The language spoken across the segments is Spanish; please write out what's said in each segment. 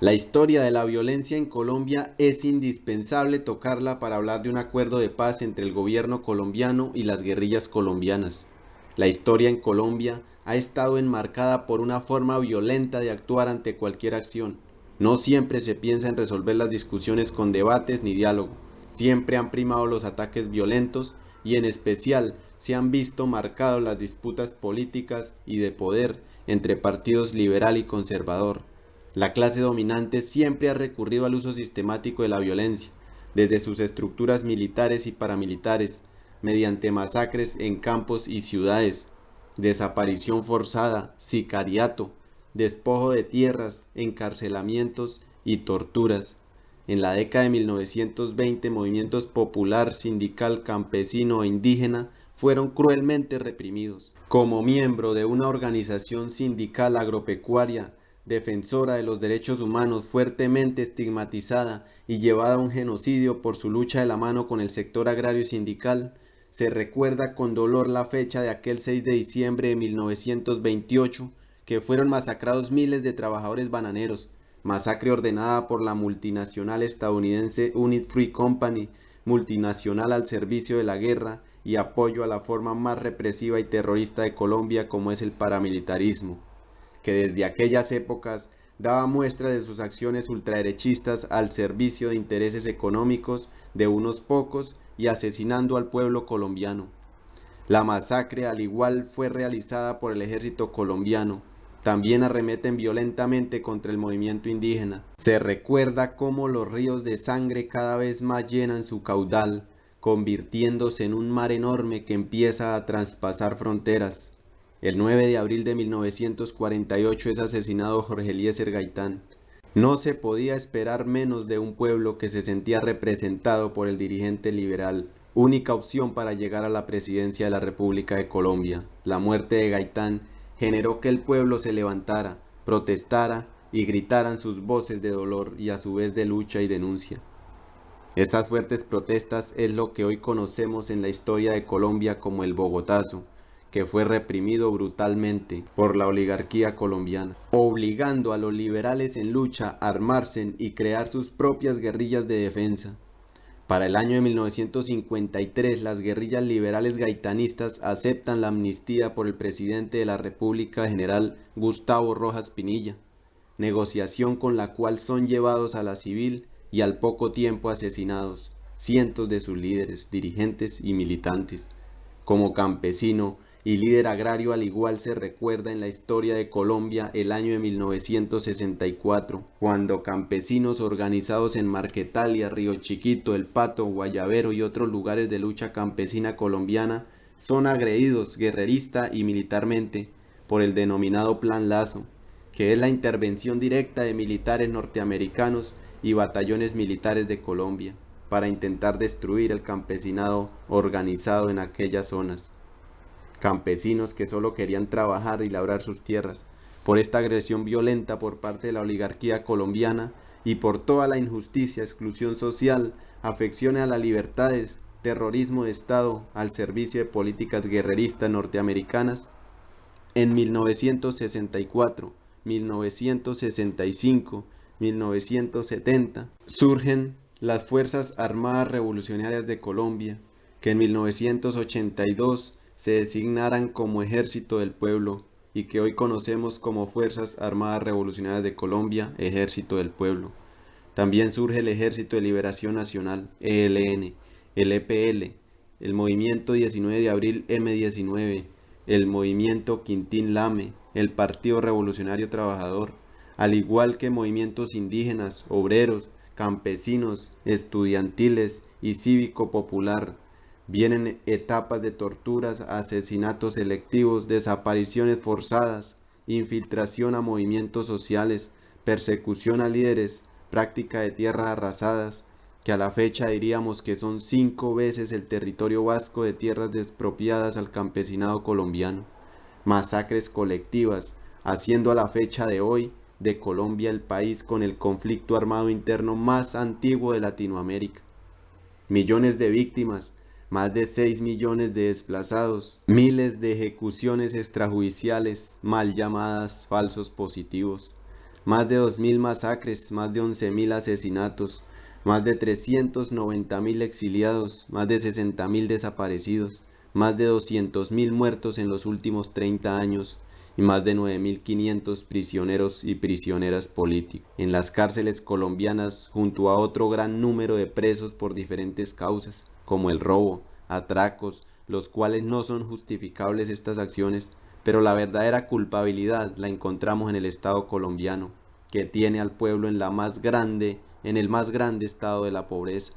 La historia de la violencia en Colombia es indispensable tocarla para hablar de un acuerdo de paz entre el gobierno colombiano y las guerrillas colombianas. La historia en Colombia ha estado enmarcada por una forma violenta de actuar ante cualquier acción. No siempre se piensa en resolver las discusiones con debates ni diálogo. Siempre han primado los ataques violentos y en especial se han visto marcadas las disputas políticas y de poder entre partidos liberal y conservador. La clase dominante siempre ha recurrido al uso sistemático de la violencia, desde sus estructuras militares y paramilitares, mediante masacres en campos y ciudades, desaparición forzada, sicariato, despojo de tierras, encarcelamientos y torturas. En la década de 1920, movimientos popular, sindical, campesino e indígena fueron cruelmente reprimidos. Como miembro de una organización sindical agropecuaria, defensora de los derechos humanos, fuertemente estigmatizada y llevada a un genocidio por su lucha de la mano con el sector agrario y sindical, se recuerda con dolor la fecha de aquel 6 de diciembre de 1928, que fueron masacrados miles de trabajadores bananeros, masacre ordenada por la multinacional estadounidense Unit Fruit Company, multinacional al servicio de la guerra y apoyo a la forma más represiva y terrorista de Colombia como es el paramilitarismo, que desde aquellas épocas daba muestra de sus acciones ultraderechistas al servicio de intereses económicos de unos pocos y asesinando al pueblo colombiano. La masacre al igual fue realizada por el ejército colombiano. También arremeten violentamente contra el movimiento indígena. Se recuerda cómo los ríos de sangre cada vez más llenan su caudal, convirtiéndose en un mar enorme que empieza a traspasar fronteras. El 9 de abril de 1948 es asesinado Jorge Eliezer Gaitán. No se podía esperar menos de un pueblo que se sentía representado por el dirigente liberal, única opción para llegar a la presidencia de la República de Colombia. La muerte de Gaitán generó que el pueblo se levantara, protestara y gritaran sus voces de dolor y a su vez de lucha y denuncia. Estas fuertes protestas es lo que hoy conocemos en la historia de Colombia como el Bogotazo, que fue reprimido brutalmente por la oligarquía colombiana, obligando a los liberales en lucha a armarse y crear sus propias guerrillas de defensa. Para el año de 1953, las guerrillas liberales gaitanistas aceptan la amnistía por el presidente de la República, general Gustavo Rojas Pinilla, negociación con la cual son llevados a la civil y al poco tiempo asesinados cientos de sus líderes, dirigentes y militantes. Como campesino y líder agrario al igual se recuerda en la historia de Colombia el año de 1964, cuando campesinos organizados en Marquetalia, Río Chiquito, El Pato, Guayavero y otros lugares de lucha campesina colombiana son agredidos guerrerista y militarmente por el denominado Plan Lazo, que es la intervención directa de militares norteamericanos y batallones militares de Colombia para intentar destruir el campesinado organizado en aquellas zonas. Campesinos que solo querían trabajar y labrar sus tierras. Por esta agresión violenta por parte de la oligarquía colombiana y por toda la injusticia, exclusión social, afecciones a las libertades, terrorismo de Estado al servicio de políticas guerreristas norteamericanas, en 1964, 1965, 1970 surgen las Fuerzas Armadas Revolucionarias de Colombia, que en 1982 se designaran como Ejército del Pueblo y que hoy conocemos como Fuerzas Armadas Revolucionarias de Colombia, Ejército del Pueblo. También surge el Ejército de Liberación Nacional, ELN, el EPL, el Movimiento 19 de Abril M19, el Movimiento Quintín Lame, el Partido Revolucionario Trabajador, al igual que movimientos indígenas, obreros, campesinos, estudiantiles y cívico-popular. Vienen etapas de torturas, asesinatos selectivos, desapariciones forzadas, infiltración a movimientos sociales, persecución a líderes, práctica de tierras arrasadas, que a la fecha diríamos que son 5 veces el territorio vasco de tierras despropiadas al campesinado colombiano, masacres colectivas, haciendo a la fecha de hoy de Colombia el país con el conflicto armado interno más antiguo de Latinoamérica. Millones de víctimas, más de 6 millones de desplazados, miles de ejecuciones extrajudiciales, mal llamadas falsos positivos. más de 2.000 masacres, más de 11.000 asesinatos, más de 390.000 exiliados, más de 60.000 desaparecidos, más de 200.000 muertos en los últimos 30 años y más de 9.500 prisioneros y prisioneras políticos en las cárceles colombianas, junto a otro gran número de presos por diferentes causas, como el robo, atracos, los cuales no son justificables estas acciones, pero la verdadera culpabilidad la encontramos en el Estado colombiano, que tiene al pueblo en el más grande estado de la pobreza.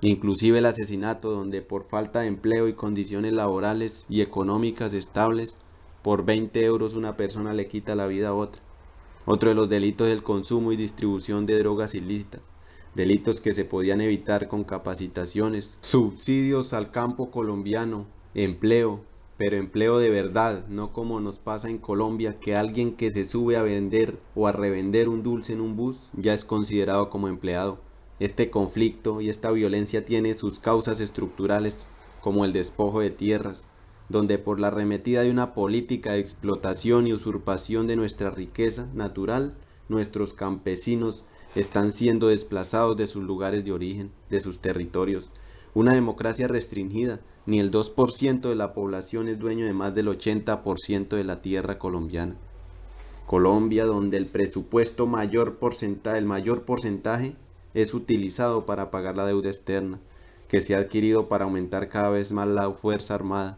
Inclusive el asesinato, donde por falta de empleo y condiciones laborales y económicas estables, por 20 euros una persona le quita la vida a otra. Otro de los delitos es el consumo y distribución de drogas ilícitas, delitos que se podían evitar con capacitaciones, subsidios al campo colombiano, empleo, pero empleo de verdad, no como nos pasa en Colombia, que alguien que se sube a vender o a revender un dulce en un bus ya es considerado como empleado. Este conflicto y esta violencia tiene sus causas estructurales, como el despojo de tierras, donde por la arremetida de una política de explotación y usurpación de nuestra riqueza natural, nuestros campesinos están siendo desplazados de sus lugares de origen, de sus territorios. Una democracia restringida, ni el 2% de la población es dueño de más del 80% de la tierra colombiana. Colombia, donde el mayor porcentaje es utilizado para pagar la deuda externa, que se ha adquirido para aumentar cada vez más la fuerza armada.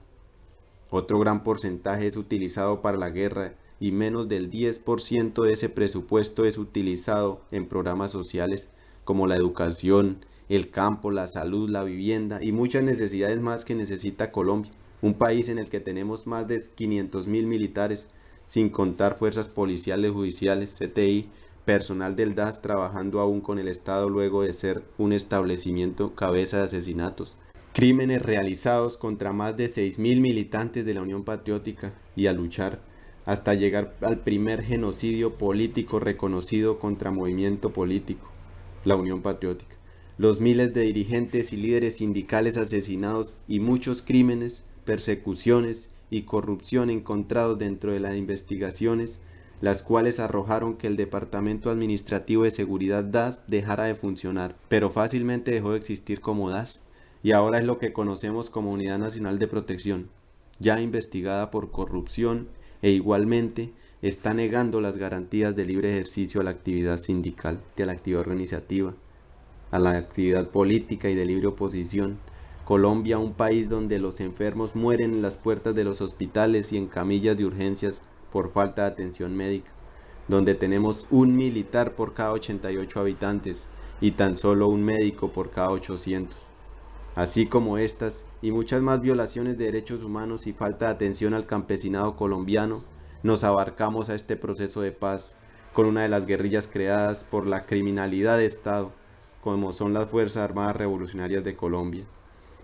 Otro gran porcentaje es utilizado para la guerra y menos del 10% de ese presupuesto es utilizado en programas sociales como la educación, el campo, la salud, la vivienda y muchas necesidades más que necesita Colombia, un país en el que tenemos más de 500.000 militares, sin contar fuerzas policiales, judiciales, CTI, personal del DAS trabajando aún con el Estado luego de ser un establecimiento cabeza de asesinatos. Crímenes realizados contra más de 6.000 militantes de la Unión Patriótica y a luchar hasta llegar al primer genocidio político reconocido contra movimiento político, la Unión Patriótica. Los miles de dirigentes y líderes sindicales asesinados y muchos crímenes, persecuciones y corrupción encontrados dentro de las investigaciones, las cuales arrojaron que el Departamento Administrativo de Seguridad DAS dejara de funcionar, pero fácilmente dejó de existir como DAS, y ahora es lo que conocemos como Unidad Nacional de Protección, ya investigada por corrupción e igualmente está negando las garantías de libre ejercicio a la actividad sindical, a la actividad organizativa, a la actividad política y de libre oposición. Colombia, un país donde los enfermos mueren en las puertas de los hospitales y en camillas de urgencias por falta de atención médica, donde tenemos un militar por cada 88 habitantes y tan solo un médico por cada 800. Así como estas y muchas más violaciones de derechos humanos y falta de atención al campesinado colombiano, nos abarcamos a este proceso de paz con una de las guerrillas creadas por la criminalidad de Estado, como son las Fuerzas Armadas Revolucionarias de Colombia,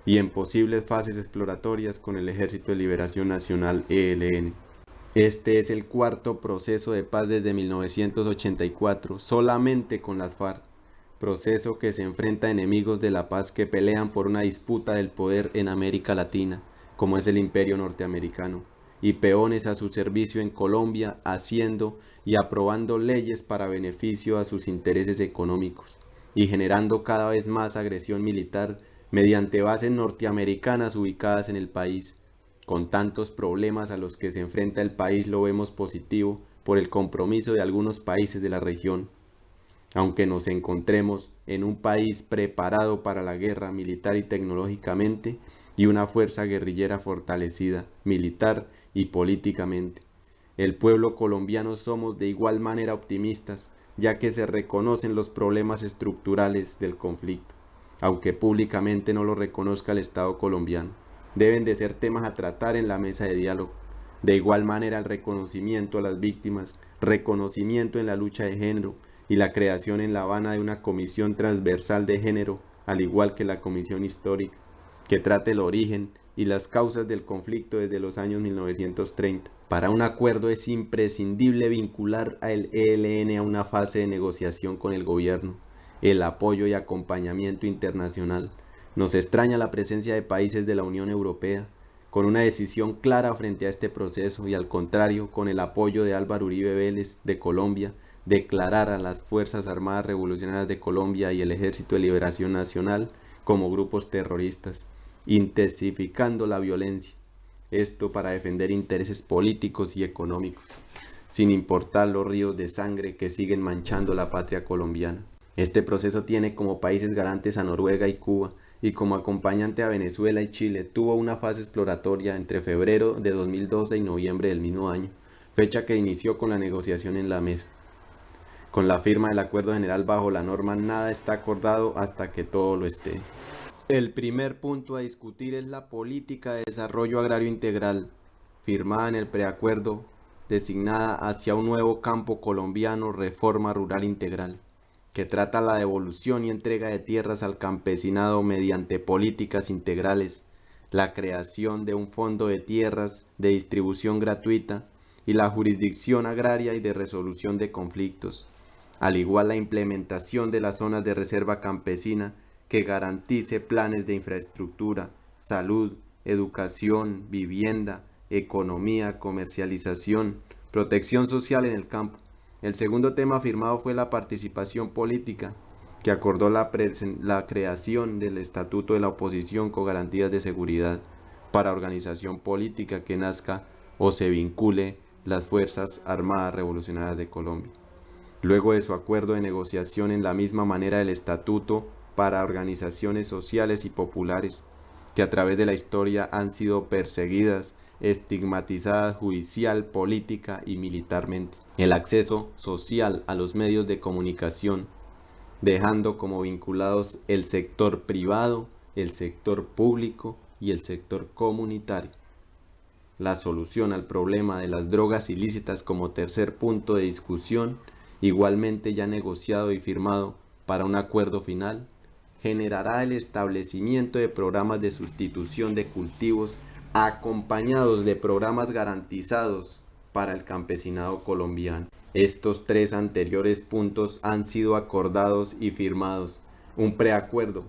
y en posibles fases exploratorias con el Ejército de Liberación Nacional ELN. Este es el cuarto proceso de paz desde 1984, solamente con las FARC, proceso que se enfrenta a enemigos de la paz que pelean por una disputa del poder en América Latina, como es el Imperio Norteamericano, y peones a su servicio en Colombia haciendo y aprobando leyes para beneficio a sus intereses económicos, y generando cada vez más agresión militar mediante bases norteamericanas ubicadas en el país. Con tantos problemas a los que se enfrenta el país lo vemos positivo por el compromiso de algunos países de la región. Aunque nos encontremos en un país preparado para la guerra militar y tecnológicamente y una fuerza guerrillera fortalecida, militar y políticamente. El pueblo colombiano somos de igual manera optimistas, ya que se reconocen los problemas estructurales del conflicto, aunque públicamente no lo reconozca el Estado colombiano. Deben de ser temas a tratar en la mesa de diálogo. De igual manera el reconocimiento a las víctimas, reconocimiento en la lucha de género y la creación en La Habana de una comisión transversal de género, al igual que la comisión histórica, que trate el origen y las causas del conflicto desde los años 1930. Para un acuerdo es imprescindible vincular al ELN a una fase de negociación con el gobierno, el apoyo y acompañamiento internacional. Nos extraña la presencia de países de la Unión Europea, con una decisión clara frente a este proceso y al contrario, con el apoyo de Álvaro Uribe Vélez de Colombia, declarar a las Fuerzas Armadas Revolucionarias de Colombia y el Ejército de Liberación Nacional como grupos terroristas, intensificando la violencia. Esto para defender intereses políticos y económicos, sin importar los ríos de sangre que siguen manchando la patria colombiana. Este proceso tiene como países garantes a Noruega y Cuba, y como acompañante a Venezuela y Chile. Tuvo una fase exploratoria entre febrero de 2012 y noviembre del mismo año, fecha que inició con la negociación en la mesa. Con la firma del acuerdo general bajo la norma nada está acordado hasta que todo lo esté. El primer punto a discutir es la política de desarrollo agrario integral, firmada en el preacuerdo, designada hacia un nuevo campo colombiano, reforma rural integral, que trata la devolución y entrega de tierras al campesinado mediante políticas integrales, la creación de un fondo de tierras de distribución gratuita y la jurisdicción agraria y de resolución de conflictos, al igual la implementación de las zonas de reserva campesina que garantice planes de infraestructura, salud, educación, vivienda, economía, comercialización, protección social en el campo. El segundo tema firmado fue la participación política, que acordó la creación del Estatuto de la Oposición con garantías de seguridad para organización política que nazca o se vincule las Fuerzas Armadas Revolucionarias de Colombia. Luego de su acuerdo de negociación en la misma manera el Estatuto para organizaciones sociales y populares, que a través de la historia han sido perseguidas, estigmatizadas judicial, política y militarmente. El acceso social a los medios de comunicación, dejando como vinculados el sector privado, el sector público y el sector comunitario. La solución al problema de las drogas ilícitas como tercer punto de discusión, igualmente ya negociado y firmado para un acuerdo final, generará el establecimiento de programas de sustitución de cultivos acompañados de programas garantizados para el campesinado colombiano. Estos tres anteriores puntos han sido acordados y firmados. Un preacuerdo.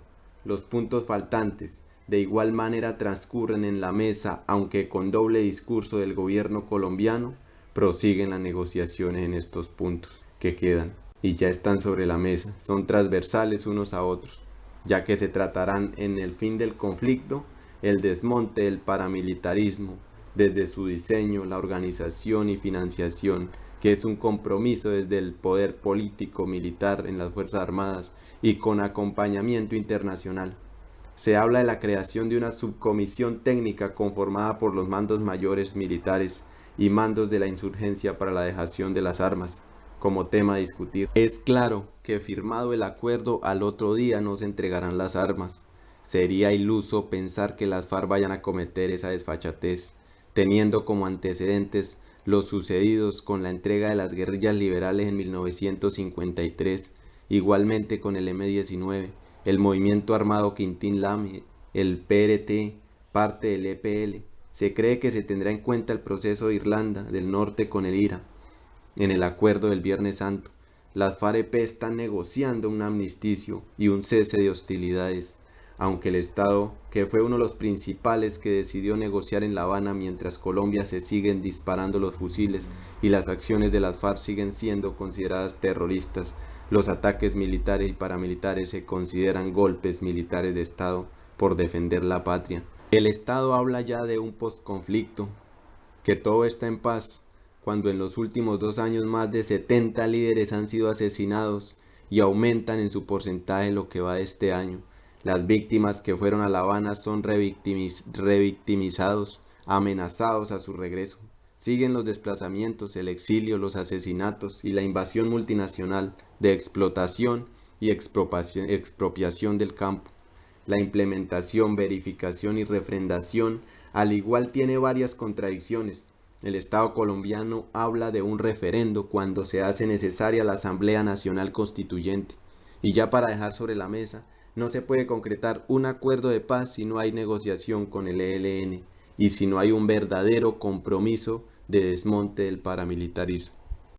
Los puntos faltantes de igual manera transcurren en la mesa, aunque con doble discurso del gobierno colombiano, prosiguen las negociaciones en estos puntos que quedan y ya están sobre la mesa. Son transversales unos a otros, ya que se tratarán en el fin del conflicto, el desmonte del paramilitarismo, desde su diseño, la organización y financiación, que es un compromiso desde el poder político militar en las Fuerzas Armadas y con acompañamiento internacional. Se habla de la creación de una subcomisión técnica conformada por los mandos mayores militares y mandos de la insurgencia para la dejación de las armas, como tema a discutir. Es claro que firmado el acuerdo al otro día no se entregarán las armas. Sería iluso pensar que las FARC vayan a cometer esa desfachatez, teniendo como antecedentes los sucedidos con la entrega de las guerrillas liberales en 1953, igualmente con el M-19, el movimiento armado Quintín Lame, el PRT, parte del EPL. Se cree que se tendrá en cuenta el proceso de Irlanda del Norte con el IRA. En el acuerdo del Viernes Santo, las FARC-EP están negociando un amnisticio y un cese de hostilidades, aunque el Estado, que fue uno de los principales que decidió negociar en La Habana mientras Colombia se siguen disparando los fusiles y las acciones de las FARC siguen siendo consideradas terroristas, los ataques militares y paramilitares se consideran golpes militares de Estado por defender la patria. El Estado habla ya de un postconflicto, que todo está en paz, cuando en los últimos 2 años más de 70 líderes han sido asesinados y aumentan en su porcentaje lo que va de este año. Las víctimas que fueron a La Habana son revictimizados, amenazados a su regreso. Siguen los desplazamientos, el exilio, los asesinatos y la invasión multinacional de explotación y expropiación del campo. La implementación, verificación y refrendación al igual tiene varias contradicciones. El Estado colombiano habla de un referendo cuando se hace necesaria la Asamblea Nacional Constituyente. Y ya para dejar sobre la mesa, no se puede concretar un acuerdo de paz si no hay negociación con el ELN y si no hay un verdadero compromiso de desmonte del paramilitarismo.